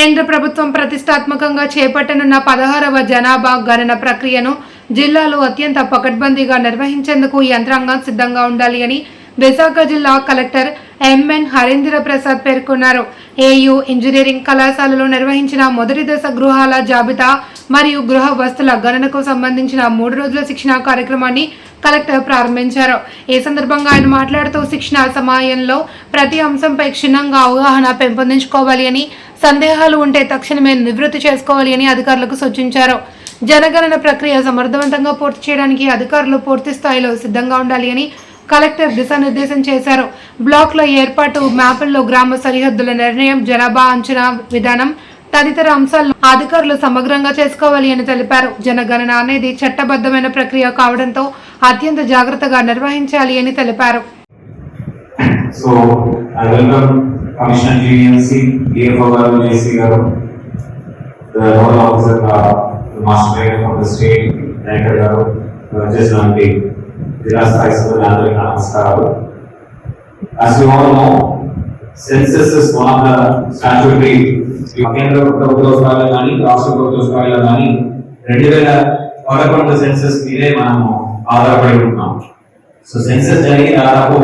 కేంద్ర ప్రభుత్వం ప్రతిష్టాత్మకంగా చేపట్టనున్న 16వ జనాభా గణన ప్రక్రియను జిల్లాలో అత్యంత పకడ్బందీగా నిర్వహించేందుకు యంత్రాంగం సిద్ధంగా ఉండాలి అని విశాఖ జిల్లా కలెక్టర్ ఎంఎన్ హరేంద్ర ప్రసాద్ పేర్కొన్నారు. ఏయూ ఇంజనీరింగ్ కళాశాలలో నిర్వహించిన మొదటి దశ గృహాల జాబితా మరియు గృహ వస్తుల గణనకు సంబంధించిన 3 రోజుల శిక్షణా కార్యక్రమాన్ని కలెక్టర్ ప్రారంభించారు. ఈ సందర్భంగా ఆయన మాట్లాడుతూ శిక్షణ సమయంలో ప్రతి అంశంపై క్షుణ్ణంగా అవగాహన పెంపొందించుకోవాలి అని, సందేహాలు ఉంటే తక్షణమే నివృత్తి చేసుకోవాలి అని అధికారులకు సూచించారు. జనగణన ప్రక్రియ సమర్థవంతంగా పూర్తి చేయడానికి అధికారులు పూర్తి స్థాయిలో సిద్ధంగా ఉండాలి అని కలెక్టర్ దిశానిర్దేశం చేశారు. బ్లాక్ల ఏర్పాటు, మ్యాపుల్లో గ్రామ సరిహద్దుల నిర్ణయం, జనాభా అంచనా విధానం తదితర అంశాలను అధికారులు సమగ్రంగా చేసుకోవాలి అని తెలిపారు. జనగణన అనేది చట్టబద్ధమైన ప్రక్రియ కావడంతో అత్యంత జాగ్రత్తగా నిర్వహించాలి అని తెలిపారు. So, I welcome Commissioner GNC, DFO garu, JC garu, the nodal officer, the master trainer from the state, Director garu, just lanti Jilla Sthai Sabhanandariki Namaskaralu. As you all know, census is one of the statutory కేంద్ర ప్రభుత్వాలు కానీ రాష్ట్ర ప్రభుత్వాలు కానీ 2011 census మీదే మనము ఆధారపడి ఉన్నాం. సో సెన్సస్ జరిగి దాదాపు